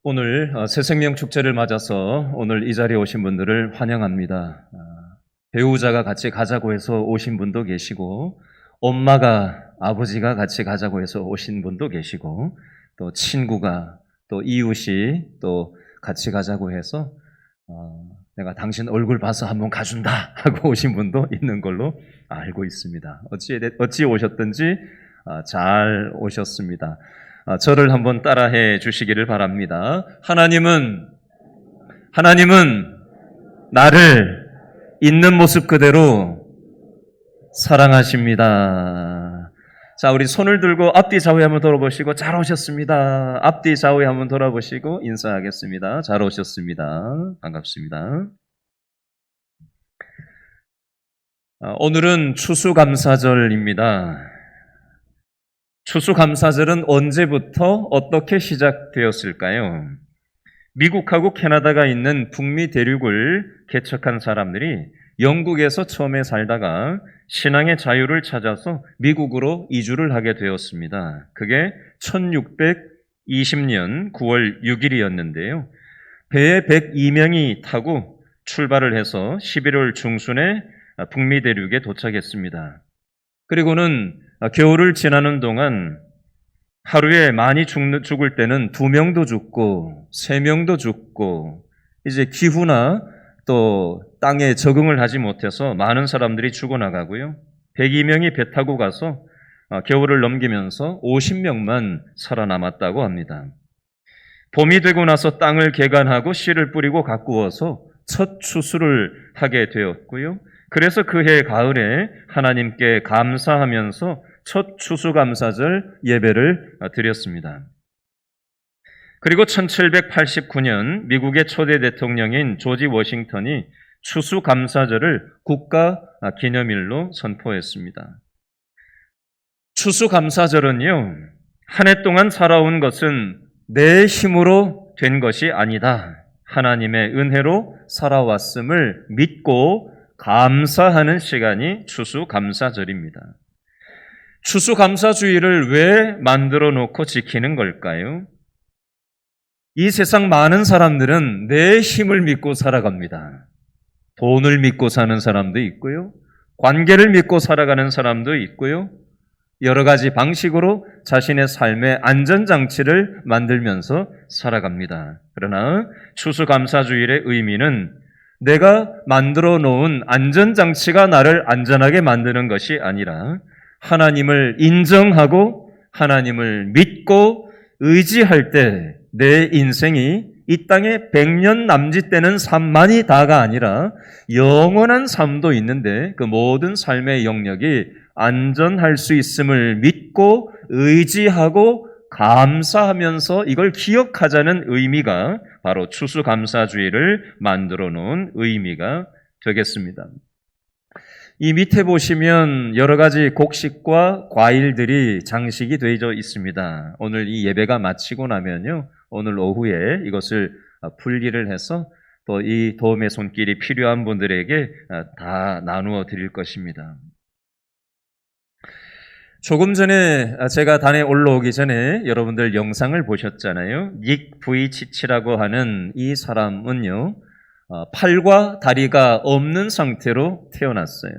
오늘 새생명 축제를 맞아서 오늘 이 자리에 오신 분들을 환영합니다. 배우자가 같이 가자고 해서 오신 분도 계시고, 엄마가, 아버지가 같이 가자고 해서 오신 분도 계시고, 또 친구가, 또 이웃이 또 같이 가자고 해서 내가 당신 얼굴 봐서 한번 가준다 하고 오신 분도 있는 걸로 알고 있습니다. 어찌 오셨든지 잘 오셨습니다. 저를 한번 따라해 주시기를 바랍니다. 하나님은 나를 있는 모습 그대로 사랑하십니다. 자, 우리 손을 들고 앞뒤 좌우에 한번 돌아보시고 잘 오셨습니다. 앞뒤 좌우에 한번 돌아보시고 인사하겠습니다. 잘 오셨습니다. 반갑습니다. 오늘은 추수감사절입니다. 추수감사절은 언제부터 어떻게 시작되었을까요? 미국하고 캐나다가 있는 북미 대륙을 개척한 사람들이 영국에서 처음에 살다가 신앙의 자유를 찾아서 미국으로 이주를 하게 되었습니다. 그게 1620년 9월 6일이었는데요. 배에 102명이 타고 출발을 해서 11월 중순에 북미 대륙에 도착했습니다. 그리고는 겨울을 지나는 동안 하루에 많이 죽을 때는 2명도 죽고 3명도 죽고, 이제 기후나 또 땅에 적응을 하지 못해서 많은 사람들이 죽어나가고요. 102명이 배 타고 가서 겨울을 넘기면서 50명만 살아남았다고 합니다. 봄이 되고 나서 땅을 개간하고 씨를 뿌리고 가꾸어서 첫 추수를 하게 되었고요. 그래서 그해 가을에 하나님께 감사하면서 첫 추수감사절 예배를 드렸습니다. 그리고 1789년 미국의 초대 대통령인 조지 워싱턴이 추수감사절을 국가 기념일로 선포했습니다. 추수감사절은요, 한 해 동안 살아온 것은 내 힘으로 된 것이 아니다. 하나님의 은혜로 살아왔음을 믿고 감사하는 시간이 추수감사절입니다. 추수감사주의를 왜 만들어 놓고 지키는 걸까요? 이 세상 많은 사람들은 내 힘을 믿고 살아갑니다. 돈을 믿고 사는 사람도 있고요. 관계를 믿고 살아가는 사람도 있고요. 여러 가지 방식으로 자신의 삶의 안전장치를 만들면서 살아갑니다. 그러나 추수감사주일의 의미는 내가 만들어 놓은 안전장치가 나를 안전하게 만드는 것이 아니라 하나님을 인정하고 하나님을 믿고 의지할 때 내 인생이 이 땅에 100년 남짓되는 삶만이 다가 아니라 영원한 삶도 있는데 그 모든 삶의 영역이 안전할 수 있음을 믿고 의지하고 감사하면서 이걸 기억하자는 의미가 바로 추수감사주의를 만들어 놓은 의미가 되겠습니다. 이 밑에 보시면 여러 가지 곡식과 과일들이 장식이 되어 있습니다. 오늘 이 예배가 마치고 나면요, 오늘 오후에 이것을 분리를 해서 또 이 도움의 손길이 필요한 분들에게 다 나누어 드릴 것입니다. 조금 전에 제가 단에 올라오기 전에 여러분들 영상을 보셨잖아요. 닉 부이치치라고 하는 이 사람은요, 팔과 다리가 없는 상태로 태어났어요.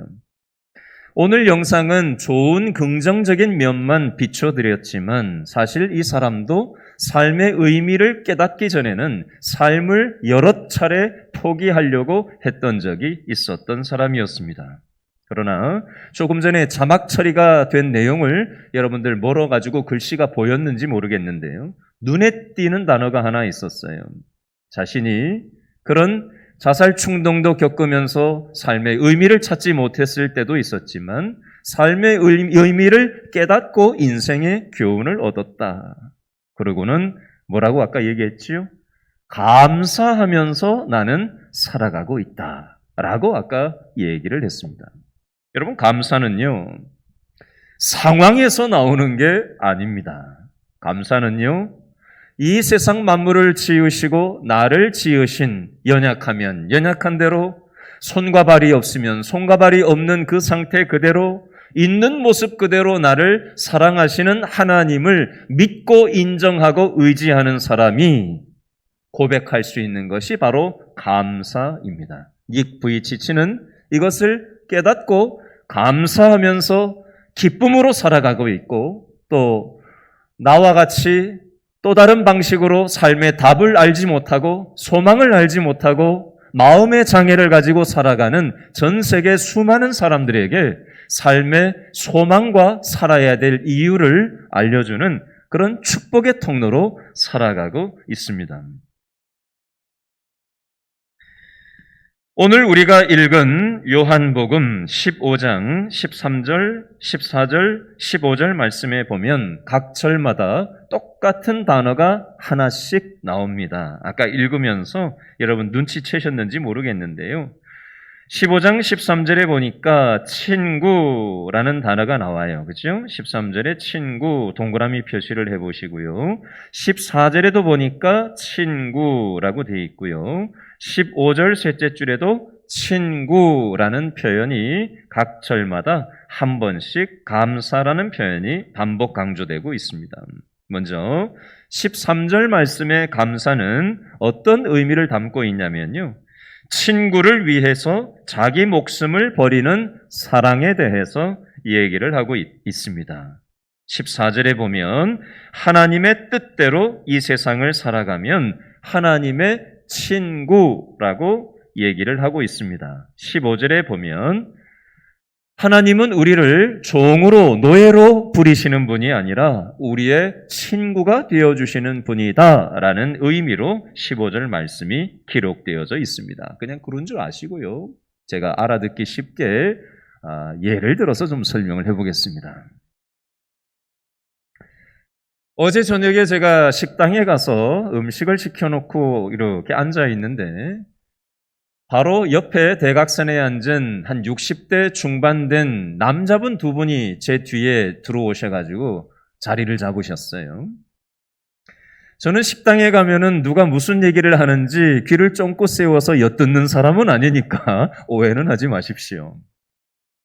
오늘 영상은 좋은 긍정적인 면만 비춰드렸지만 사실 이 사람도 삶의 의미를 깨닫기 전에는 삶을 여러 차례 포기하려고 했던 적이 있었던 사람이었습니다. 그러나 조금 전에 자막 처리가 된 내용을 여러분들 멀어가지고 글씨가 보였는지 모르겠는데요. 눈에 띄는 단어가 하나 있었어요. 자신이 그런 자살 충동도 겪으면서 삶의 의미를 찾지 못했을 때도 있었지만 삶의 의미를 깨닫고 인생의 교훈을 얻었다. 그러고는 뭐라고 아까 얘기했지요? 감사하면서 나는 살아가고 있다. 라고 아까 얘기를 했습니다. 여러분, 감사는요, 상황에서 나오는 게 아닙니다. 감사는요, 이 세상 만물을 지으시고 나를 지으신, 연약하면 연약한 대로, 손과 발이 없으면 손과 발이 없는 그 상태 그대로, 있는 모습 그대로 나를 사랑하시는 하나님을 믿고 인정하고 의지하는 사람이 고백할 수 있는 것이 바로 감사입니다. 닉 부이치치는 이것을 깨닫고 감사하면서 기쁨으로 살아가고 있고, 또 나와 같이 또 다른 방식으로 삶의 답을 알지 못하고 소망을 알지 못하고 마음의 장애를 가지고 살아가는 전 세계 수많은 사람들에게 삶의 소망과 살아야 될 이유를 알려주는 그런 축복의 통로로 살아가고 있습니다. 오늘 우리가 읽은 요한복음 15장 13절, 14절, 15절 말씀에 보면 각 절마다 똑같은 단어가 하나씩 나옵니다. 아까 읽으면서 여러분 눈치채셨는지 모르겠는데요. 15장 13절에 보니까 친구라는 단어가 나와요. 그렇죠? 13절에 친구 동그라미 표시를 해보시고요. 14절에도 보니까 친구라고 되어 있고요. 15절 셋째 줄에도 친구라는 표현이 각 절마다 한 번씩 감사라는 표현이 반복 강조되고 있습니다. 먼저 13절 말씀의 감사는 어떤 의미를 담고 있냐면요. 친구를 위해서 자기 목숨을 버리는 사랑에 대해서 얘기를 하고 있습니다. 14절에 보면 하나님의 뜻대로 이 세상을 살아가면 하나님의 친구라고 얘기를 하고 있습니다. 15절에 보면 하나님은 우리를 종으로 노예로 부리시는 분이 아니라 우리의 친구가 되어주시는 분이다 라는 의미로 15절 말씀이 기록되어져 있습니다. 그냥 그런 줄 아시고요. 제가 알아듣기 쉽게 예를 들어서 좀 설명을 해보겠습니다. 어제 저녁에 제가 식당에 가서 음식을 시켜놓고 이렇게 앉아 있는데 바로 옆에 대각선에 앉은 한 60대 중반 된 남자분 두 분이 제 뒤에 들어오셔가지고 자리를 잡으셨어요. 저는 식당에 가면은 누가 무슨 얘기를 하는지 귀를 쫑긋 세워서 엿듣는 사람은 아니니까 오해는 하지 마십시오.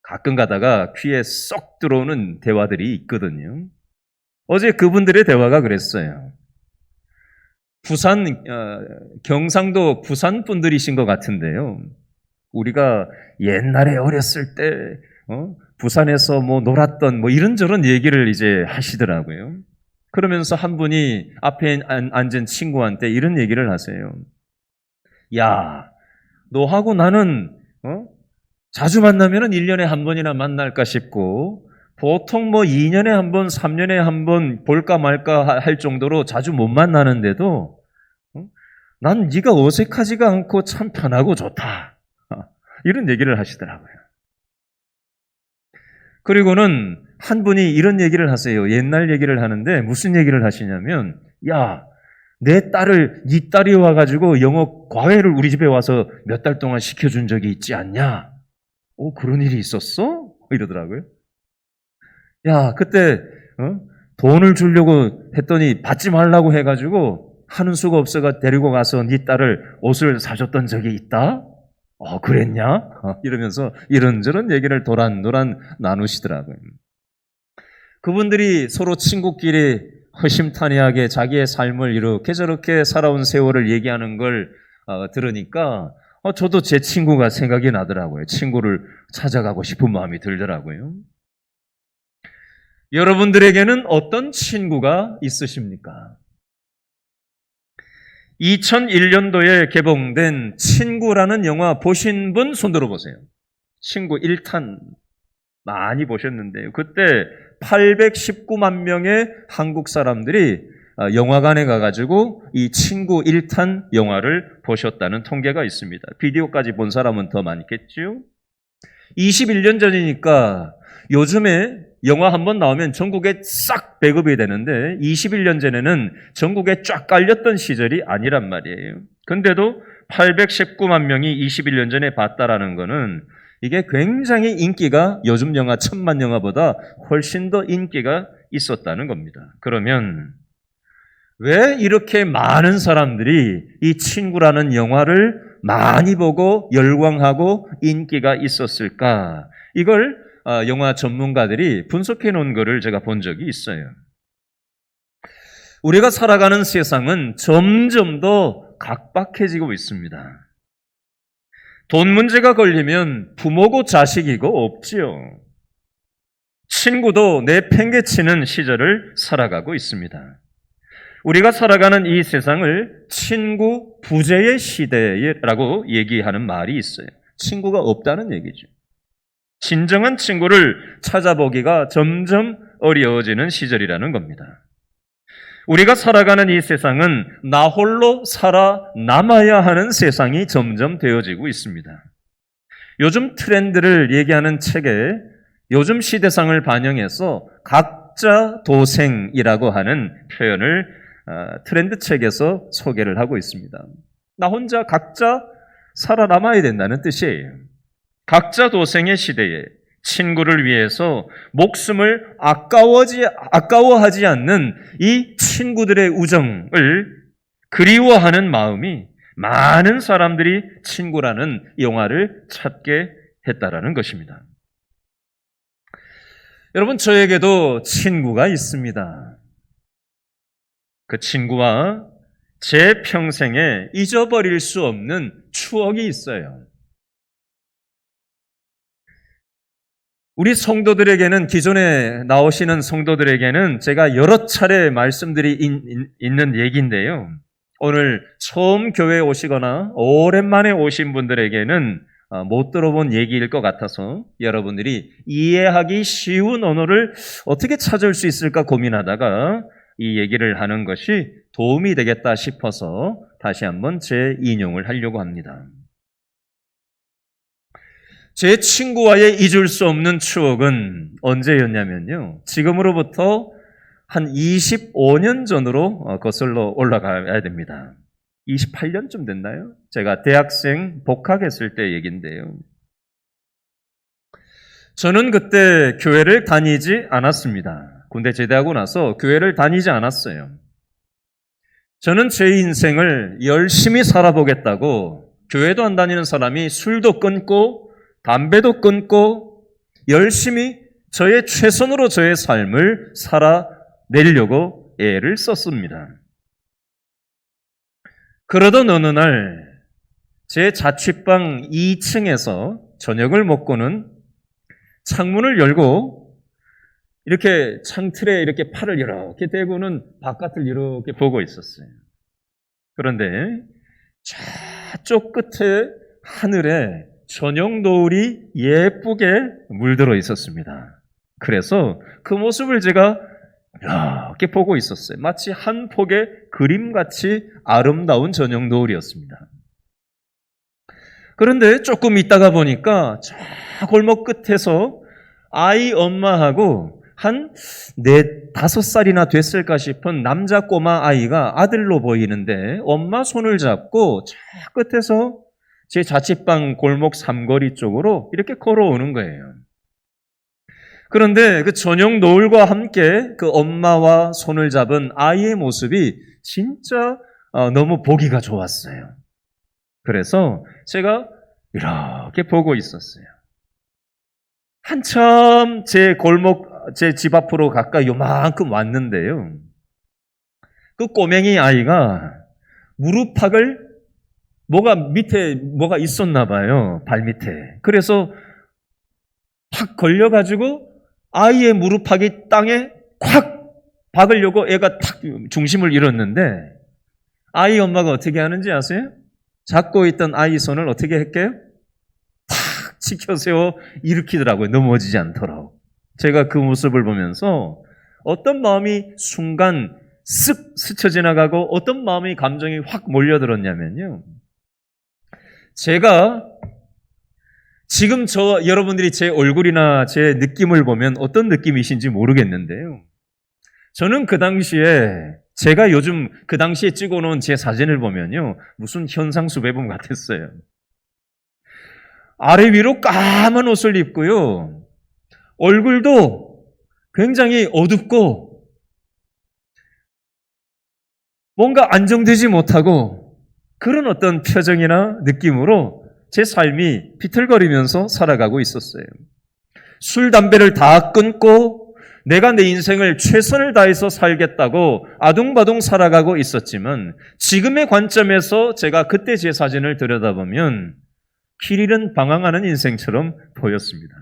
가끔 가다가 귀에 쏙 들어오는 대화들이 있거든요. 어제 그분들의 대화가 그랬어요. 경상도 부산 분들이신 것 같은데요. 우리가 옛날에 어렸을 때, 부산에서 놀았던 이런저런 얘기를 이제 하시더라고요. 그러면서 한 분이 앞에 앉은 친구한테 이런 얘기를 하세요. 야, 너하고 나는, 자주 만나면은 1년에 한 번이나 만날까 싶고, 보통 2년에 한 번, 3년에 한 번 볼까 말까 할 정도로 자주 못 만나는데도 난 네가 어색하지가 않고 참 편하고 좋다. 이런 얘기를 하시더라고요. 그리고는 한 분이 이런 얘기를 하세요. 옛날 얘기를 하는데 무슨 얘기를 하시냐면 야, 내 딸을 네 딸이 와가지고 영어 과외를 우리 집에 와서 몇 달 동안 시켜준 적이 있지 않냐? 그런 일이 있었어? 이러더라고요. 야, 그때 돈을 주려고 했더니 받지 말라고 해가지고 하는 수가 없어가 데리고 가서 네 딸을 옷을 사줬던 적이 있다? 그랬냐? 이러면서 이런저런 얘기를 도란도란 나누시더라고요. 그분들이 서로 친구끼리 허심탄회하게 자기의 삶을 이렇게 저렇게 살아온 세월을 얘기하는 걸 들으니까 저도 제 친구가 생각이 나더라고요. 친구를 찾아가고 싶은 마음이 들더라고요. 여러분들에게는 어떤 친구가 있으십니까? 2001년도에 개봉된 친구라는 영화 보신 분 손 들어보세요. 친구 1탄 많이 보셨는데요. 그때 819만 명의 한국 사람들이 영화관에 가가지고 이 친구 1탄 영화를 보셨다는 통계가 있습니다. 비디오까지 본 사람은 더 많겠죠? 21년 전이니까 요즘에 영화 한 번 나오면 전국에 싹 배급이 되는데 21년 전에는 전국에 쫙 깔렸던 시절이 아니란 말이에요. 근데도 819만 명이 21년 전에 봤다라는 거는 이게 굉장히 인기가 요즘 영화 1000만 영화보다 훨씬 더 인기가 있었다는 겁니다. 그러면 왜 이렇게 많은 사람들이 이 친구라는 영화를 많이 보고 열광하고 인기가 있었을까? 이걸 영화 전문가들이 분석해 놓은 것을 제가 본 적이 있어요. 우리가 살아가는 세상은 점점 더 각박해지고 있습니다. 돈 문제가 걸리면 부모고 자식이고 없지요. 친구도 내팽개치는 시절을 살아가고 있습니다. 우리가 살아가는 이 세상을 친구 부재의 시대라고 얘기하는 말이 있어요. 친구가 없다는 얘기죠. 진정한 친구를 찾아보기가 점점 어려워지는 시절이라는 겁니다. 우리가 살아가는 이 세상은 나 홀로 살아남아야 하는 세상이 점점 되어지고 있습니다. 요즘 트렌드를 얘기하는 책에 요즘 시대상을 반영해서 각자 도생이라고 하는 표현을 트렌드 책에서 소개를 하고 있습니다. 나 혼자 각자 살아남아야 된다는 뜻이에요. 각자 도생의 시대에 친구를 위해서 목숨을 아까워하지 않는 이 친구들의 우정을 그리워하는 마음이 많은 사람들이 친구라는 영화를 찾게 했다라는 것입니다. 여러분, 저에게도 친구가 있습니다. 그 친구와 제 평생에 잊어버릴 수 없는 추억이 있어요. 우리 성도들에게는, 기존에 나오시는 성도들에게는 제가 여러 차례 말씀들이 있는 얘기인데요. 오늘 처음 교회에 오시거나 오랜만에 오신 분들에게는 못 들어본 얘기일 것 같아서 여러분들이 이해하기 쉬운 언어를 어떻게 찾을 수 있을까 고민하다가 이 얘기를 하는 것이 도움이 되겠다 싶어서 다시 한번 재인용을 하려고 합니다. 제 친구와의 잊을 수 없는 추억은 언제였냐면요. 지금으로부터 한 25년 전으로 거슬러 올라가야 됩니다. 28년쯤 됐나요? 제가 대학생 복학했을 때 얘기인데요. 저는 그때 교회를 다니지 않았습니다. 군대 제대하고 나서 교회를 다니지 않았어요. 저는 제 인생을 열심히 살아보겠다고 교회도 안 다니는 사람이 술도 끊고 담배도 끊고 열심히 저의 최선으로 저의 삶을 살아내려고 애를 썼습니다. 그러던 어느 날 제 자취방 2층에서 저녁을 먹고는 창문을 열고 이렇게 창틀에 이렇게 팔을 이렇게 대고는 바깥을 이렇게 보고 있었어요. 그런데 저쪽 끝에 하늘에 저녁 노을이 예쁘게 물들어 있었습니다. 그래서 그 모습을 제가 이렇게 보고 있었어요. 마치 한 폭의 그림같이 아름다운 저녁 노을이었습니다. 그런데 조금 있다가 보니까 저 골목 끝에서 아이 엄마하고 한 4-5살이나 됐을까 싶은 남자 꼬마 아이가 아들로 보이는데 엄마 손을 잡고 저 끝에서 제 자취방 골목 삼거리 쪽으로 이렇게 걸어오는 거예요. 그런데 그 저녁 노을과 함께 그 엄마와 손을 잡은 아이의 모습이 진짜 너무 보기가 좋았어요. 그래서 제가 이렇게 보고 있었어요. 한참 제 집 앞으로 가까이 요만큼 왔는데요. 그 꼬맹이 아이가 무릎팍을 밑에 뭐가 있었나 봐요. 발 밑에. 그래서 팍 걸려가지고 아이의 무릎팍이 땅에 콱 박으려고 애가 탁 중심을 잃었는데 아이 엄마가 어떻게 하는지 아세요? 잡고 있던 아이 손을 어떻게 할게요? 탁 치켜세워 일으키더라고요. 넘어지지 않도록. 제가 그 모습을 보면서 어떤 마음이 순간 쓱 스쳐 지나가고 어떤 마음이 감정이 확 몰려들었냐면요. 제가 지금 여러분들이 제 얼굴이나 제 느낌을 보면 어떤 느낌이신지 모르겠는데요. 저는 그 당시에 제가 요즘 그 당시에 찍어놓은 제 사진을 보면요. 무슨 현상수배범 같았어요. 아래 위로 까만 옷을 입고요. 얼굴도 굉장히 어둡고 뭔가 안정되지 못하고 그런 어떤 표정이나 느낌으로 제 삶이 비틀거리면서 살아가고 있었어요. 술, 담배를 다 끊고 내가 내 인생을 최선을 다해서 살겠다고 아둥바둥 살아가고 있었지만 지금의 관점에서 제가 그때 제 사진을 들여다보면 길 잃은 방황하는 인생처럼 보였습니다.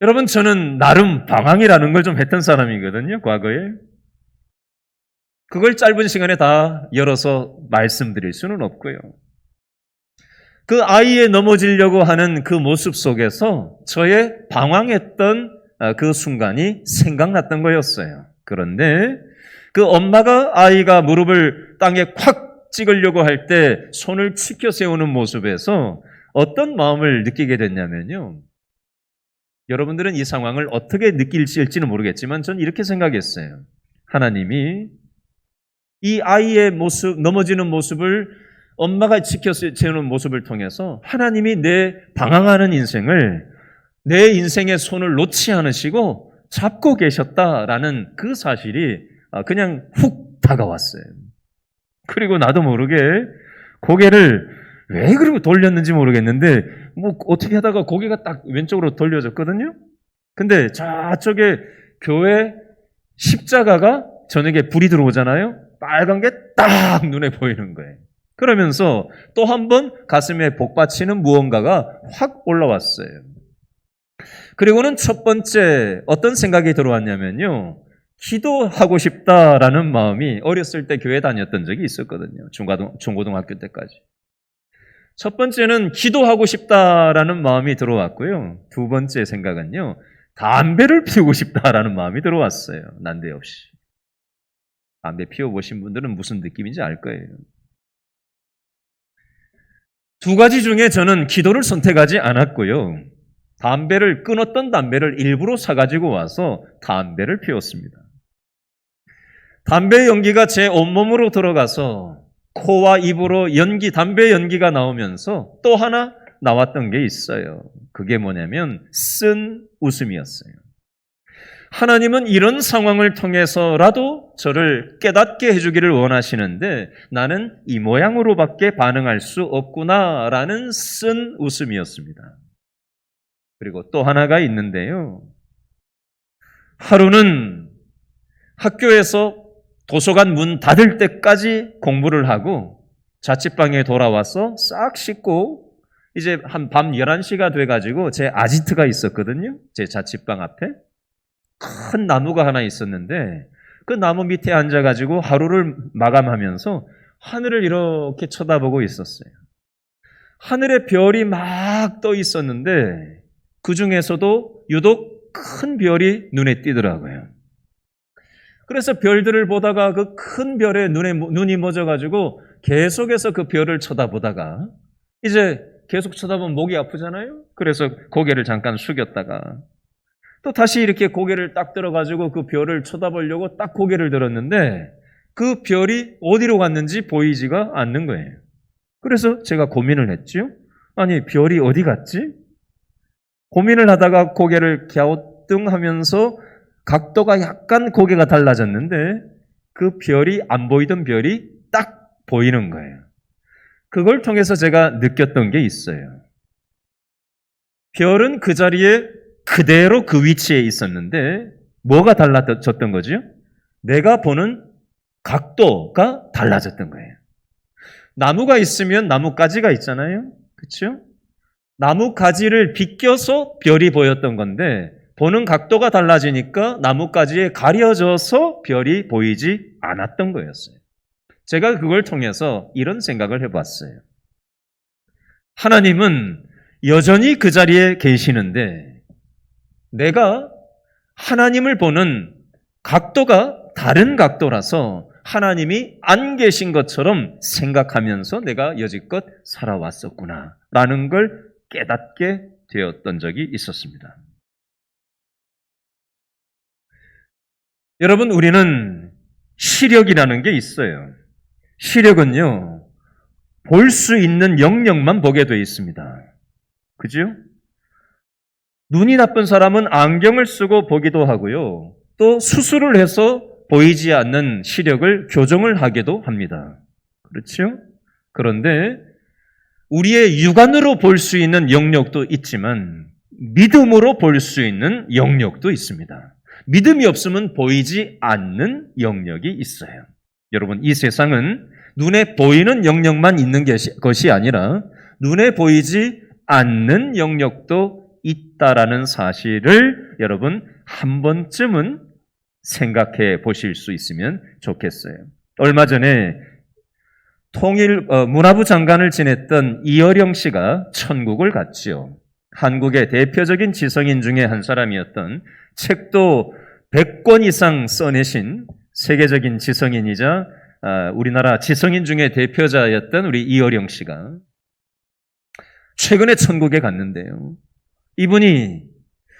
여러분, 저는 나름 방황이라는 걸 좀 했던 사람이거든요, 과거에. 그걸 짧은 시간에 다 열어서 말씀드릴 수는 없고요. 그 아이의 넘어지려고 하는 그 모습 속에서 저의 방황했던 그 순간이 생각났던 거였어요. 그런데 그 엄마가 아이가 무릎을 땅에 콱 찍으려고 할 때 손을 치켜 세우는 모습에서 어떤 마음을 느끼게 됐냐면요. 여러분들은 이 상황을 어떻게 느낄지는 모르겠지만 전 이렇게 생각했어요. 하나님이 이 아이의 모습, 넘어지는 모습을 엄마가 지켜 세우는 모습을 통해서 하나님이 내 방황하는 인생을 내 인생의 손을 놓지 않으시고 잡고 계셨다라는 그 사실이 그냥 훅 다가왔어요. 그리고 나도 모르게 고개를 왜 그러고 돌렸는지 모르겠는데 뭐 어떻게 하다가 고개가 딱 왼쪽으로 돌려졌거든요. 근데 저쪽에 교회 십자가가 저녁에 불이 들어오잖아요. 빨간 게 딱 눈에 보이는 거예요. 그러면서 또 한 번 가슴에 복받치는 무언가가 확 올라왔어요. 그리고는 첫 번째 어떤 생각이 들어왔냐면요. 기도하고 싶다라는 마음이 어렸을 때 교회 다녔던 적이 있었거든요. 중고등학교 때까지. 첫 번째는 기도하고 싶다라는 마음이 들어왔고요. 두 번째 생각은요. 담배를 피우고 싶다라는 마음이 들어왔어요. 난데없이. 담배 피워보신 분들은 무슨 느낌인지 알 거예요. 두 가지 중에 저는 기도를 선택하지 않았고요. 담배를 끊었던 담배를 일부러 사가지고 와서 담배를 피웠습니다. 담배 연기가 제 온몸으로 들어가서 코와 입으로 담배 연기가 나오면서 또 하나 나왔던 게 있어요. 그게 뭐냐면 쓴 웃음이었어요. 하나님은 이런 상황을 통해서라도 저를 깨닫게 해주기를 원하시는데 나는 이 모양으로밖에 반응할 수 없구나라는 쓴 웃음이었습니다. 그리고 또 하나가 있는데요. 하루는 학교에서 도서관 문 닫을 때까지 공부를 하고 자취방에 돌아와서 싹 씻고 이제 한 밤 11시가 돼가지고 제 아지트가 있었거든요. 제 자취방 앞에. 큰 나무가 하나 있었는데 그 나무 밑에 앉아가지고 하루를 마감하면서 하늘을 이렇게 쳐다보고 있었어요. 하늘에 별이 막 떠 있었는데 그 중에서도 유독 큰 별이 눈에 띄더라고요. 그래서 별들을 보다가 그 큰 별에 눈이 멎어가지고 계속해서 그 별을 쳐다보다가 이제 계속 쳐다보면 목이 아프잖아요. 그래서 고개를 잠깐 숙였다가 또 다시 이렇게 고개를 딱 들어가지고 그 별을 쳐다보려고 딱 고개를 들었는데 그 별이 어디로 갔는지 보이지가 않는 거예요. 그래서 제가 고민을 했죠. 아니, 별이 어디 갔지? 고민을 하다가 고개를 갸우뚱하면서 각도가 약간 고개가 달라졌는데 그 별이 안 보이던 별이 딱 보이는 거예요. 그걸 통해서 제가 느꼈던 게 있어요. 별은 그 자리에 그대로 그 위치에 있었는데 뭐가 달라졌던 거죠? 내가 보는 각도가 달라졌던 거예요. 나무가 있으면 나뭇가지가 있잖아요. 그렇죠? 나뭇가지를 비껴서 별이 보였던 건데 보는 각도가 달라지니까 나뭇가지에 가려져서 별이 보이지 않았던 거였어요. 제가 그걸 통해서 이런 생각을 해봤어요. 하나님은 여전히 그 자리에 계시는데 내가 하나님을 보는 각도가 다른 각도라서 하나님이 안 계신 것처럼 생각하면서 내가 여지껏 살아왔었구나 라는 걸 깨닫게 되었던 적이 있었습니다. 여러분, 우리는 시력이라는 게 있어요. 시력은요, 볼 수 있는 영역만 보게 되어 있습니다. 그죠? 눈이 나쁜 사람은 안경을 쓰고 보기도 하고요. 또 수술을 해서 보이지 않는 시력을 교정을 하기도 합니다. 그렇죠? 그런데 우리의 육안으로 볼 수 있는 영역도 있지만 믿음으로 볼 수 있는 영역도 있습니다. 믿음이 없으면 보이지 않는 영역이 있어요. 여러분, 이 세상은 눈에 보이는 영역만 있는 것이 아니라 눈에 보이지 않는 영역도 있다라는 사실을 여러분 한 번쯤은 생각해 보실 수 있으면 좋겠어요. 얼마 전에 문화부 장관을 지냈던 이어령 씨가 천국을 갔지요. 한국의 대표적인 지성인 중에 한 사람이었던, 책도 100권 이상 써내신 세계적인 지성인이자 우리나라 지성인 중에 대표자였던 우리 이어령 씨가 최근에 천국에 갔는데요. 이분이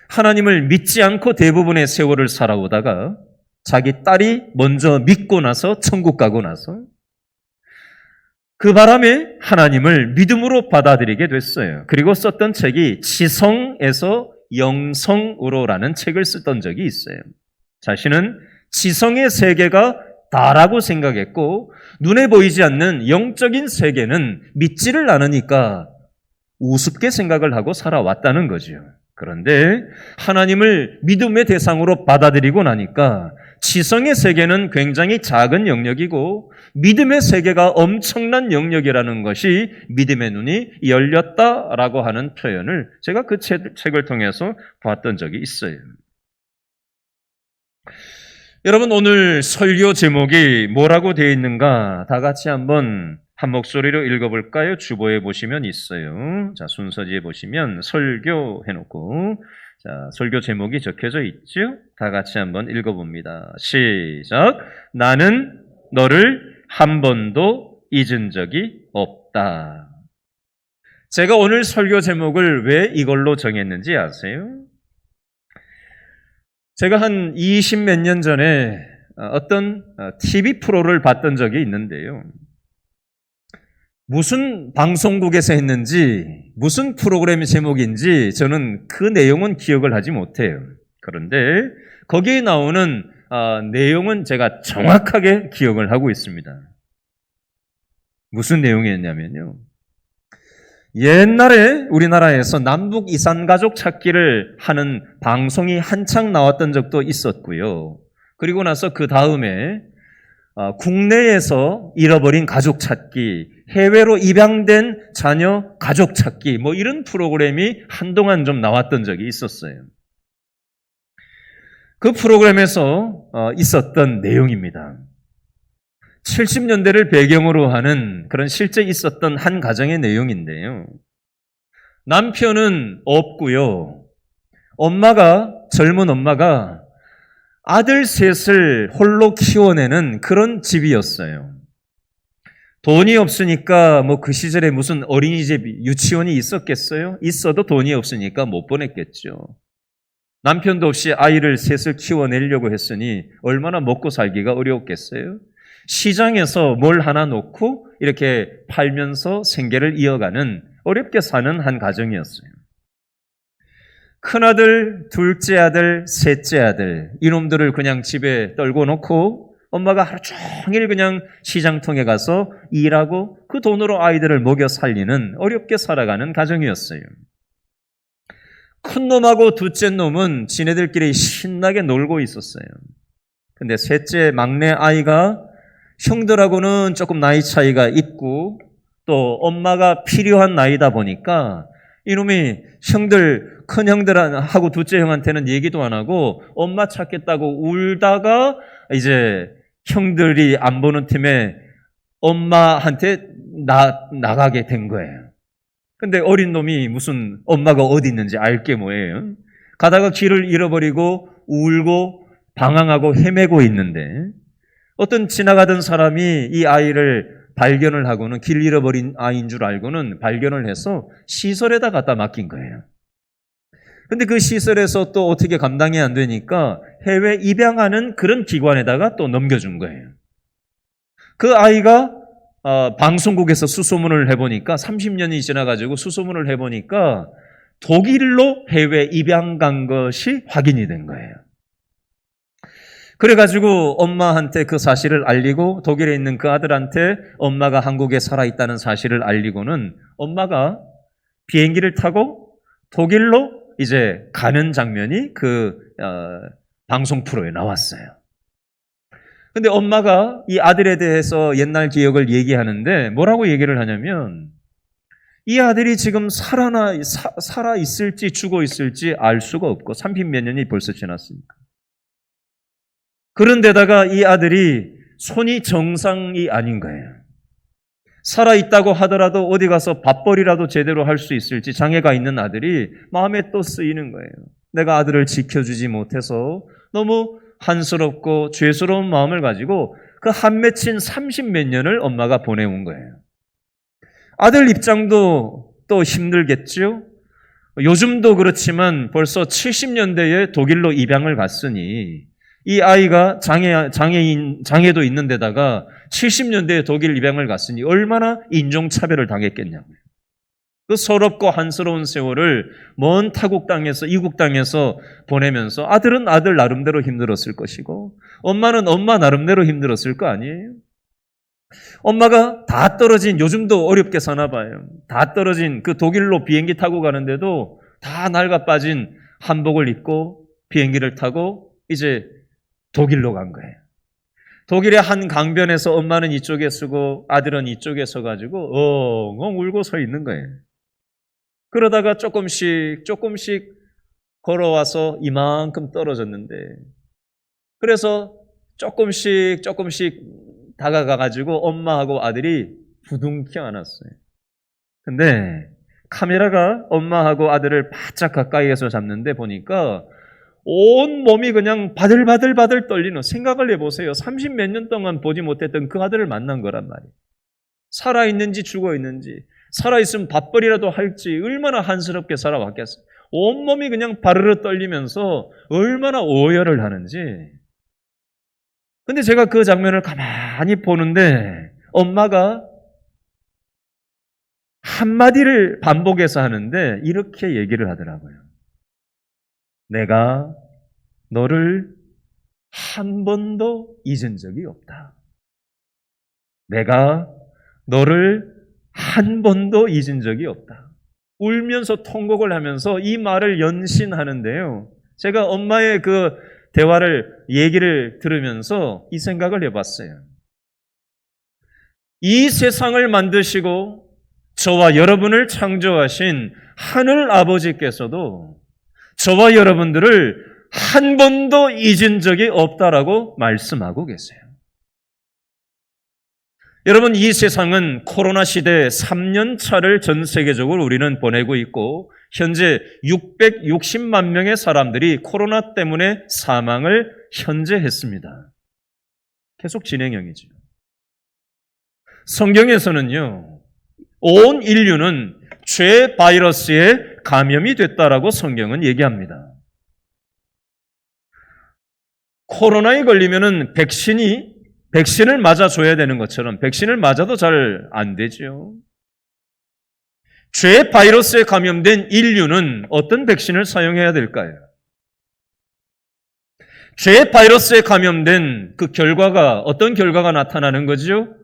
하나님을 믿지 않고 대부분의 세월을 살아오다가 자기 딸이 먼저 믿고 나서 천국 가고 나서 그 바람에 하나님을 믿음으로 받아들이게 됐어요. 그리고 썼던 책이 지성에서 영성으로라는 책을 쓰던 적이 있어요. 자신은 지성의 세계가 다라고 생각했고 눈에 보이지 않는 영적인 세계는 믿지를 않으니까 우습게 생각을 하고 살아왔다는 거죠. 그런데 하나님을 믿음의 대상으로 받아들이고 나니까 지성의 세계는 굉장히 작은 영역이고 믿음의 세계가 엄청난 영역이라는 것이 믿음의 눈이 열렸다라고 하는 표현을 제가 그 책을 통해서 봤던 적이 있어요. 여러분, 오늘 설교 제목이 뭐라고 되어 있는가 다 같이 한번 한 목소리로 읽어볼까요? 주보에 보시면 있어요. 자, 순서지에 보시면 설교 해놓고 자, 설교 제목이 적혀져 있죠? 다 같이 한번 읽어봅니다. 시작. 나는 너를 한 번도 잊은 적이 없다. 제가 오늘 설교 제목을 왜 이걸로 정했는지 아세요? 제가 한 20 몇 년 전에 어떤 TV 프로를 봤던 적이 있는데요. 무슨 방송국에서 했는지 무슨 프로그램 제목인지 저는 그 내용은 기억을 하지 못해요. 그런데 거기에 나오는 내용은 제가 정확하게 기억을 하고 있습니다. 무슨 내용이었냐면요. 옛날에 우리나라에서 남북 이산가족 찾기를 하는 방송이 한창 나왔던 적도 있었고요. 그리고 나서 그 다음에 국내에서 잃어버린 가족 찾기, 해외로 입양된 자녀 가족 찾기, 뭐 이런 프로그램이 한동안 좀 나왔던 적이 있었어요. 그 프로그램에서 있었던 내용입니다. 70년대를 배경으로 하는 그런 실제 있었던 한 가정의 내용인데요. 남편은 없고요. 젊은 엄마가 아들 셋을 홀로 키워내는 그런 집이었어요. 돈이 없으니까 뭐 그 시절에 무슨 어린이집, 유치원이 있었겠어요? 있어도 돈이 없으니까 못 보냈겠죠. 남편도 없이 아이를 셋을 키워내려고 했으니 얼마나 먹고 살기가 어려웠겠어요? 시장에서 뭘 하나 놓고 이렇게 팔면서 생계를 이어가는 어렵게 사는 한 가정이었어요. 큰아들, 둘째 아들, 셋째 아들 이놈들을 그냥 집에 떨고 놓고 엄마가 하루 종일 그냥 시장통에 가서 일하고 그 돈으로 아이들을 먹여 살리는 어렵게 살아가는 가정이었어요. 큰 놈하고 둘째 놈은 지네들끼리 신나게 놀고 있었어요. 근데 셋째 막내 아이가 형들하고는 조금 나이 차이가 있고 또 엄마가 필요한 나이다 보니까 이놈이 큰 형들하고 둘째 형한테는 얘기도 안 하고 엄마 찾겠다고 울다가 이제 형들이 안 보는 틈에 엄마한테 나가게 된 거예요. 근데 어린 놈이 무슨 엄마가 어디 있는지 알 게 뭐예요? 가다가 길을 잃어버리고 울고 방황하고 헤매고 있는데 어떤 지나가던 사람이 이 아이를 발견을 하고는 길 잃어버린 아이인 줄 알고는 발견을 해서 시설에다 갖다 맡긴 거예요. 근데 그 시설에서 또 어떻게 감당이 안 되니까 해외 입양하는 그런 기관에다가 또 넘겨준 거예요. 그 아이가 방송국에서 수소문을 해보니까 30년이 지나가지고 수소문을 해보니까 독일로 해외 입양 간 것이 확인이 된 거예요. 그래가지고 엄마한테 그 사실을 알리고 독일에 있는 그 아들한테 엄마가 한국에 살아있다는 사실을 알리고는 엄마가 비행기를 타고 독일로 이제 가는 장면이 그 방송 프로에 나왔어요. 근데 엄마가 이 아들에 대해서 옛날 기억을 얘기하는데 뭐라고 얘기를 하냐면 이 아들이 지금 살아 있을지 죽어 있을지 알 수가 없고 30몇 년이 벌써 지났으니까. 그런데다가 이 아들이 손이 정상이 아닌 거예요. 살아있다고 하더라도 어디 가서 밥벌이라도 제대로 할 수 있을지 장애가 있는 아들이 마음에 또 쓰이는 거예요. 내가 아들을 지켜주지 못해서 너무 한스럽고 죄스러운 마음을 가지고 그 한 맺힌 30몇 년을 엄마가 보내온 거예요. 아들 입장도 또 힘들겠죠? 요즘도 그렇지만 벌써 70년대에 독일로 입양을 갔으니 이 아이가 장애도 있는 데다가 70년대에 독일 입양을 갔으니 얼마나 인종차별을 당했겠냐고요. 그 서럽고 한스러운 세월을 먼 타국 땅에서, 이국 땅에서 보내면서 아들은 아들 나름대로 힘들었을 것이고 엄마는 엄마 나름대로 힘들었을 거 아니에요? 엄마가 다 떨어진, 요즘도 어렵게 사나 봐요. 다 떨어진 그 독일로 비행기 타고 가는데도 다 낡아 빠진 한복을 입고 비행기를 타고 이제 독일로 간 거예요. 독일의 한 강변에서 엄마는 이쪽에 서고 아들은 이쪽에 서가지고 엉엉 울고 서 있는 거예요. 그러다가 조금씩 걸어와서 이만큼 떨어졌는데 그래서 조금씩 다가가가지고 엄마하고 아들이 부둥켜 안았어요. 근데 카메라가 엄마하고 아들을 바짝 가까이에서 잡는데 보니까 온 몸이 그냥 바들바들 떨리는, 생각을 해보세요. 30몇 년 동안 보지 못했던 그 아들을 만난 거란 말이에요. 살아있는지 죽어있는지, 살아있으면 밥벌이라도 할지 얼마나 한스럽게 살아왔겠어요. 온몸이 그냥 바르르 떨리면서 얼마나 오열을 하는지. 근데 제가 그 장면을 가만히 보는데 엄마가 한마디를 반복해서 하는데 이렇게 얘기를 하더라고요. 내가 너를 한 번도 잊은 적이 없다. 내가 너를 한 번도 잊은 적이 없다. 울면서 통곡을 하면서 이 말을 연신하는데요. 제가 엄마의 그 얘기를 들으면서 이 생각을 해봤어요. 이 세상을 만드시고 저와 여러분을 창조하신 하늘 아버지께서도 저와 여러분들을 한 번도 잊은 적이 없다라고 말씀하고 계세요. 여러분, 이 세상은 코로나 시대 3년 차를 전 세계적으로 우리는 보내고 있고 현재 660만 명의 사람들이 코로나 때문에 사망을 현재 했습니다. 계속 진행형이죠. 성경에서는요, 온 인류는 죄 바이러스에 감염이 됐다라고 성경은 얘기합니다. 코로나에 걸리면은 백신을 맞아줘야 되는 것처럼 백신을 맞아도 잘 안 되죠. 죄 바이러스에 감염된 인류는 어떤 백신을 사용해야 될까요? 죄 바이러스에 감염된 그 결과가 어떤 결과가 나타나는 거죠?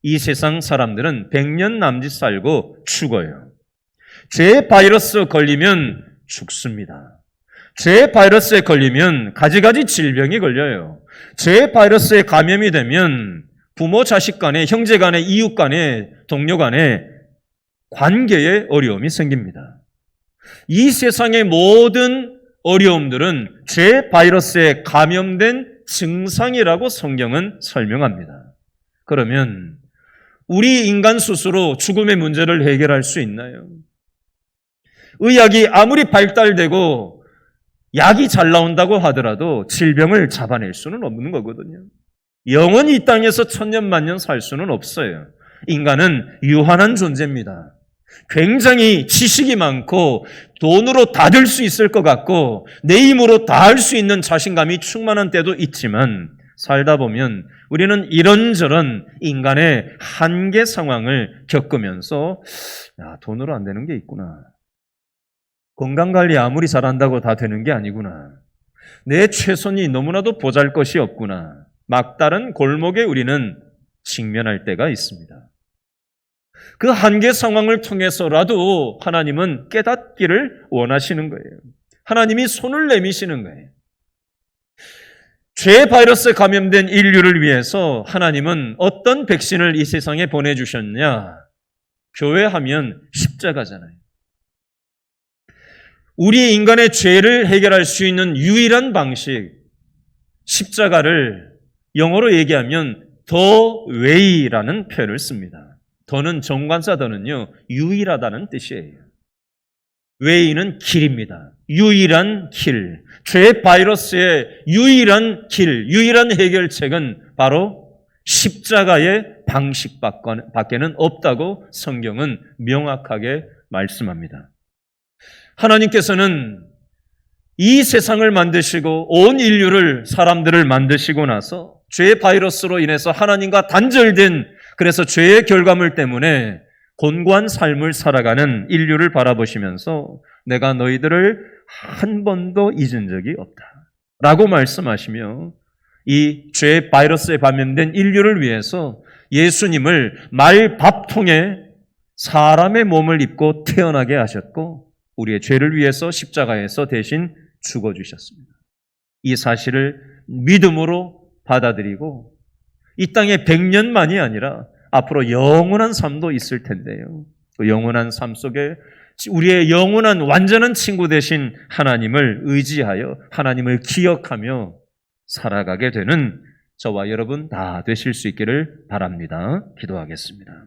이 세상 사람들은 100년 남짓 살고 죽어요. 죄 바이러스 걸리면 죽습니다. 죄 바이러스에 걸리면 가지가지 질병이 걸려요. 죄 바이러스에 감염이 되면 부모 자식 간에, 형제 간에, 이웃 간에, 동료 간에 관계에 어려움이 생깁니다. 이 세상의 모든 어려움들은 죄 바이러스에 감염된 증상이라고 성경은 설명합니다. 그러면 우리 인간 스스로 죽음의 문제를 해결할 수 있나요? 의학이 아무리 발달되고 약이 잘 나온다고 하더라도 질병을 잡아낼 수는 없는 거거든요. 영원히 이 땅에서 천년만년 살 수는 없어요. 인간은 유한한 존재입니다. 굉장히 지식이 많고 돈으로 다 될 수 있을 것 같고 내 힘으로 다 할 수 있는 자신감이 충만한 때도 있지만 살다 보면 우리는 이런저런 인간의 한계 상황을 겪으면서 돈으로 안 되는 게 있구나. 건강관리 아무리 잘한다고 다 되는 게 아니구나. 내 최선이 너무나도 보잘것이 없구나. 막다른 골목에 우리는 직면할 때가 있습니다. 그 한계 상황을 통해서라도 하나님은 깨닫기를 원하시는 거예요. 하나님이 손을 내미시는 거예요. 죄 바이러스에 감염된 인류를 위해서 하나님은 어떤 백신을 이 세상에 보내주셨냐? 교회하면 십자가잖아요. 우리 인간의 죄를 해결할 수 있는 유일한 방식, 십자가를 영어로 얘기하면 the way라는 표현을 씁니다. 더는 정관사 더는요, 유일하다는 뜻이에요. way는 길입니다. 유일한 길. 죄 바이러스의 유일한 길, 유일한 해결책은 바로 십자가의 방식밖에는 없다고 성경은 명확하게 말씀합니다. 하나님께서는 이 세상을 만드시고 온 인류를, 사람들을 만드시고 나서 죄 바이러스로 인해서 하나님과 단절된, 그래서 죄의 결과물 때문에 곤고한 삶을 살아가는 인류를 바라보시면서 내가 너희들을 한 번도 잊은 적이 없다 라고 말씀하시며 이 죄 바이러스에 감염된 인류를 위해서 예수님을 말밥통에 사람의 몸을 입고 태어나게 하셨고 우리의 죄를 위해서 십자가에서 대신 죽어주셨습니다. 이 사실을 믿음으로 받아들이고 이 땅에 100년만이 아니라 앞으로 영원한 삶도 있을 텐데요. 그 영원한 삶 속에 우리의 영원한 완전한 친구 되신 하나님을 의지하여 하나님을 기억하며 살아가게 되는 저와 여러분 다 되실 수 있기를 바랍니다. 기도하겠습니다.